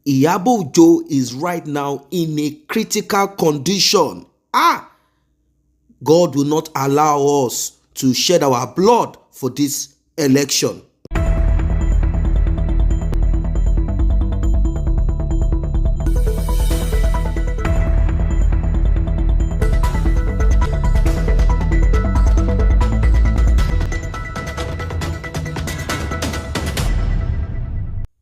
Iyabo is right now in a critical condition. God will not allow us to shed our blood for this election.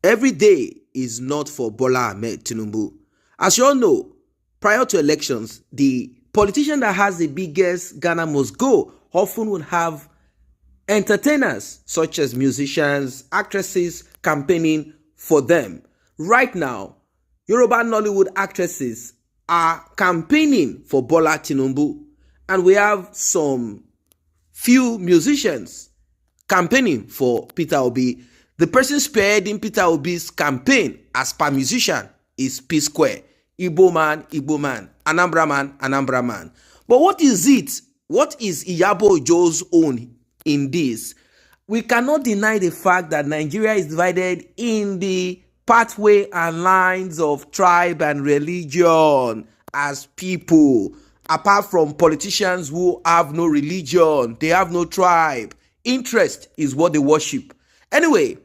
Every day is not for Bola Ahmed Tinubu. As you all know, prior to elections, the politician that has the biggest Ghana must go often would have entertainers such as musicians, actresses campaigning for them. Right now, Yoruba Nollywood actresses are campaigning for Bola Tinubu, and we have some few musicians campaigning for Peter Obi. The person spearheading Peter Obi's campaign as per musician is P Square. Igbo man, Anambra man, Anambra man. But what is it? What is Iyabo own in this? We cannot deny the fact that Nigeria is divided in the pathway and lines of tribe and religion as people. Apart from politicians who have no religion, they have no tribe. Interest is what they worship. Anyway,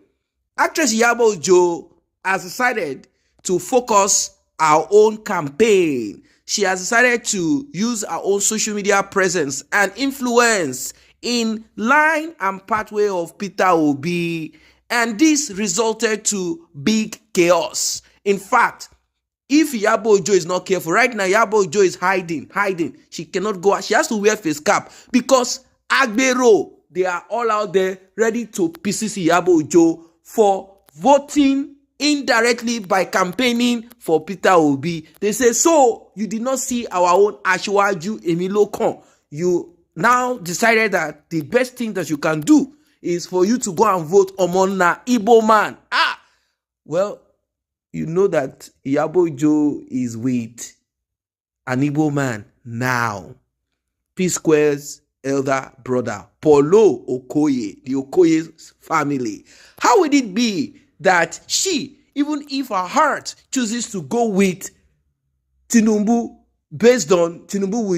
actress Iyabo has decided to focus our own campaign. She has decided to use her own social media presence and influence in line and pathway of Peter Obi, and this resulted to big chaos. In fact, if Iyabo is not careful, right now Iyabo is hiding. She cannot go out. She has to wear face cap because Agbero, they are all out there ready to pieces Iyabo for voting indirectly by campaigning for Peter Obi. They say, so you did not see our own Asiwaju Emilokan. You now decided that the best thing that you can do is for you to go and vote Omona Igbo man. Well, you know that Iyabo is with an Igbo man now. P Square's elder brother, Paulo Okoye, the Okoye family. How would it be that she, even if her heart chooses to go with Tinubu, based on Tinubu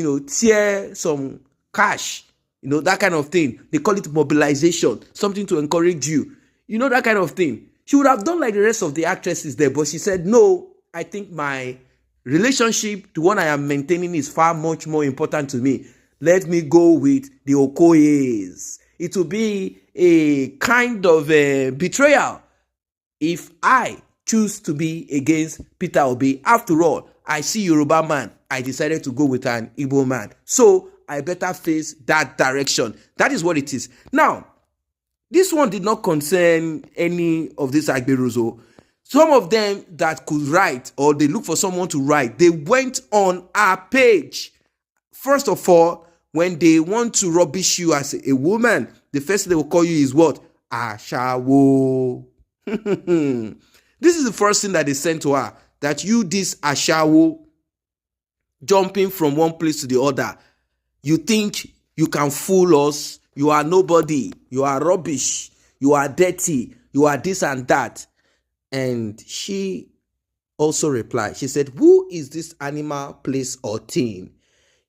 will, tear some cash, that kind of thing. They call it mobilization, something to encourage you, that kind of thing. She would have done like the rest of the actresses there, but she said, no, I think my relationship, the one I am maintaining, is far much more important to me. Let me go with the Okoyes. It will be a kind of a betrayal if I choose to be against Peter Obi. After all, I see Yoruba man. I decided to go with an Igbo man. So I better face that direction. That is what it is. Now, this one did not concern any of these Agberos. Some of them that could write, or they look for someone to write, they went on our page. First of all, when they want to rubbish you as a woman, the first thing they will call you is what? Ashawo. This is the first thing that they sent to her, that you, this Ashawo, jumping from one place to the other. You think you can fool us? You are nobody. You are rubbish. You are dirty. You are this and that. And she also replied. She said, who is this animal, place, or thing?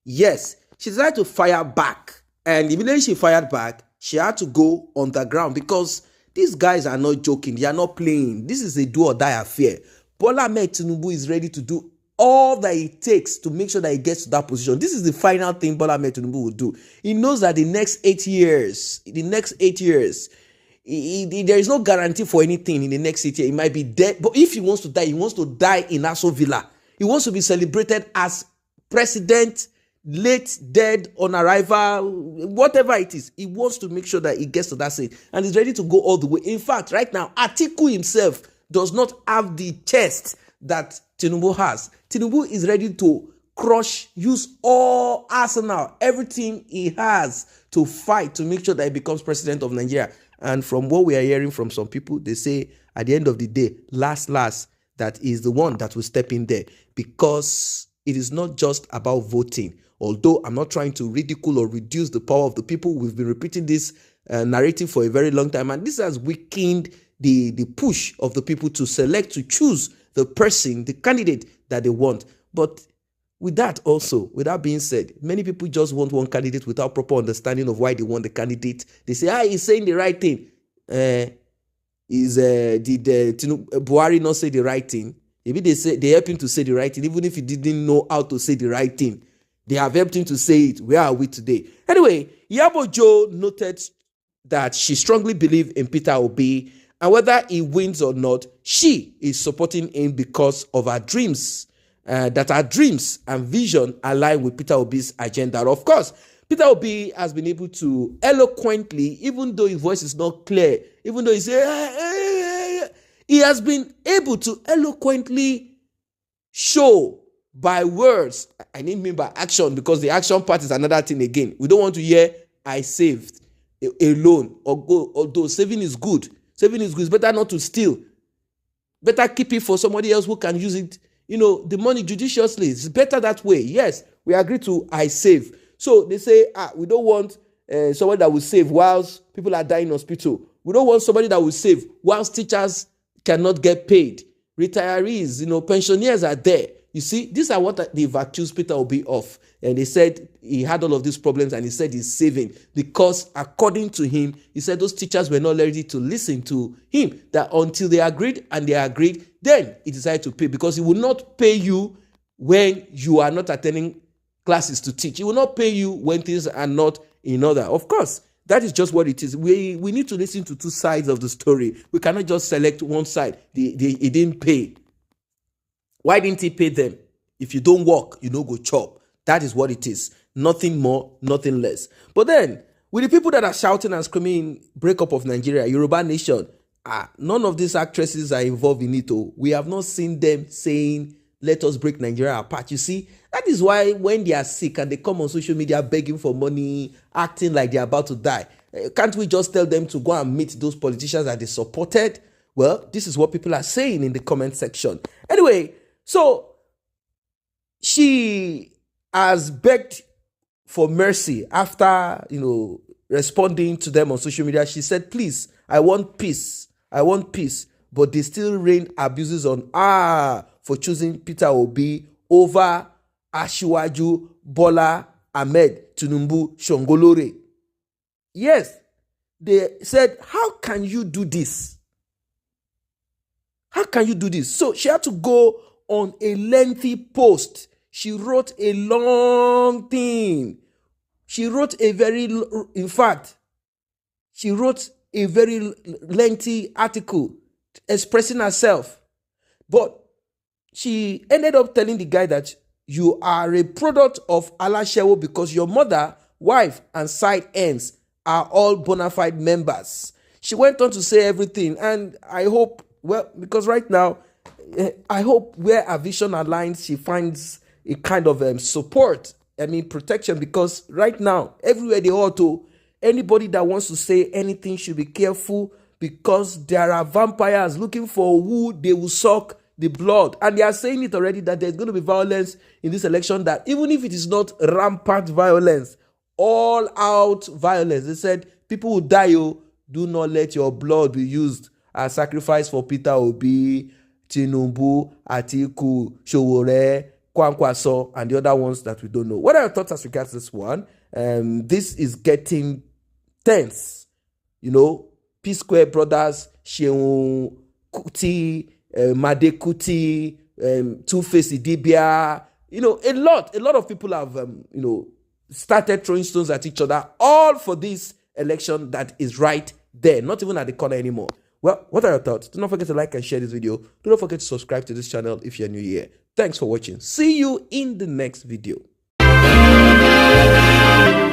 Yes, she decided to fire back. And immediately she fired back, she had to go on the ground because these guys are not joking. They are not playing. This is a do or die affair. Bola Ahmed Tinubu is ready to do all that it takes to make sure that he gets to that position. This is the final thing Bola Ahmed Tinubu will do. He knows that the next 8 years, there is no guarantee for anything in the next 8 years. He might be dead. But if he wants to die in Aso Villa. He wants to be celebrated as president, late, dead, on arrival, whatever it is. He wants to make sure that he gets to that stage. And he's ready to go all the way. In fact, right now, Atiku himself does not have the chest that Tinubu has. Tinubu is ready to use all arsenal, everything he has to fight to make sure that he becomes president of Nigeria. And from what we are hearing from some people, they say at the end of the day, last, that is the one that will step in there, because it is not just about voting. Although I'm not trying to ridicule or reduce the power of the people, we've been repeating this narrative for a very long time, and this has weakened the push of the people to select, to choose the person, the candidate that they want. But with that being said, many people just want one candidate without proper understanding of why they want the candidate. They say, he's saying the right thing. Did Buhari not say the right thing? Maybe they help him to say the right thing, even if he didn't know how to say the right thing. They have helped him to say it. Where are we today? Anyway, Iyabo Joe noted that she strongly believes in Peter Obi, and whether he wins or not, she is supporting him because of her dreams, that her dreams and vision align with Peter Obi's agenda. Of course, Peter Obi has been able to eloquently, even though his voice is not clear, even though he says, he has been able to eloquently show by words. I didn't mean by action, because the action part is another thing again. We don't want to hear I saved alone, although saving is good. Saving is good. It's better not to steal. Better keep it for somebody else who can use it, the money judiciously. It's better that way. Yes, we agree to I save. So they say, we don't want somebody that will save whilst people are dying in hospital. We don't want somebody that will save whilst teachers cannot get paid. Retirees, pensioners are there. You see, these are what they've accused Peter Obi of. And they said he had all of these problems, and he said he's saving because, according to him, he said those teachers were not ready to listen to him, that until they agreed, then he decided to pay, because he will not pay you when you are not attending classes to teach. He will not pay you when things are not in order. Of course, that is just what it is. We need to listen to two sides of the story. We cannot just select one side. He didn't pay. Why didn't he pay them? If you don't work, you don't go chop. That is what it is. Nothing more, nothing less. But then, with the people that are shouting and screaming, breakup of Nigeria, Yoruba nation, none of these actresses are involved in it. We have not seen them saying, let us break Nigeria apart. You see, that is why when they are sick and they come on social media begging for money, acting like they're about to die, can't we just tell them to go and meet those politicians that they supported? Well, this is what people are saying in the comment section. Anyway, so she has begged for mercy after, responding to them on social media. She said, please, I want peace. I want peace. But they still rain abuses on for choosing Peter Obi over Asiwaju Bola Ahmed Tinubu Shongolore. Yes, they said, how can you do this? How can you do this? So she had to go on a lengthy post. She wrote a long thing. She wrote a very lengthy article expressing herself. But she ended up telling the guy that you are a product of Alashewo because your mother, wife, and side ends are all bona fide members. She went on to say everything, and I hope, because right now, I hope where her vision aligns, she finds a kind of support, protection, because right now, everywhere they ought to, anybody that wants to say anything should be careful, because there are vampires looking for who they will suck the blood. And they are saying it already that there's going to be violence in this election, that even if it is not rampant violence, all out violence, they said people will die. Do not let your blood be used as sacrifice for Peter Obi, Tinubu, Atiku, Showore, Kwankwaso, and the other ones that we don't know. What are your thoughts as regards this one? This is getting tense. P-Square brothers, Sheun Kuti, Made Kuti, Two-Face Idibia, a lot of people have, started throwing stones at each other, all for this election that is right there, not even at the corner anymore. Well, what are your thoughts? Do not forget to like and share this video. Do not forget to subscribe to this channel if you're new here. Thanks for watching. See you in the next video.